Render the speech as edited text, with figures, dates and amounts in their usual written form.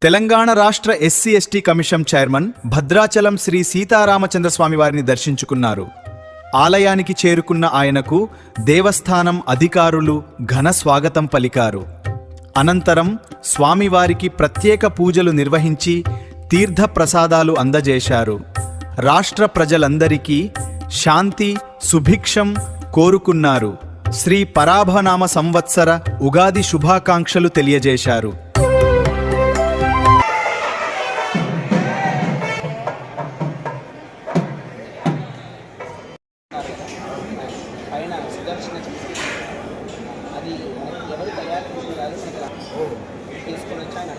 తెలంగాణ రాష్ట్ర SC ST commission chairman Bhadrachalam Sri Sitaramachandra Swamy వారిని దర్శించుకున్నారు. ఆలయానికి చేరుకున్న ఆయనకు దేవస్థానం అధికారులు ఘన స్వాగతం పలికారు. అనంతరం స్వామివారికి ప్రత్యేక పూజలు నిర్వహించి తీర్థ ప్రసాదాలు అందజేశారు. రాష్ట్ర ప్రజలందరికీ శాంతి సుభిక్షం కోరుకున్నారు. శ్రీ పరాభనామ సంవత్సర ఉగాది శుభాకాంక్షలు తెలియజేశారు. అది ఎవరు తయారు చేస్తున్నారు తీసుకొని వచ్చి ఆయన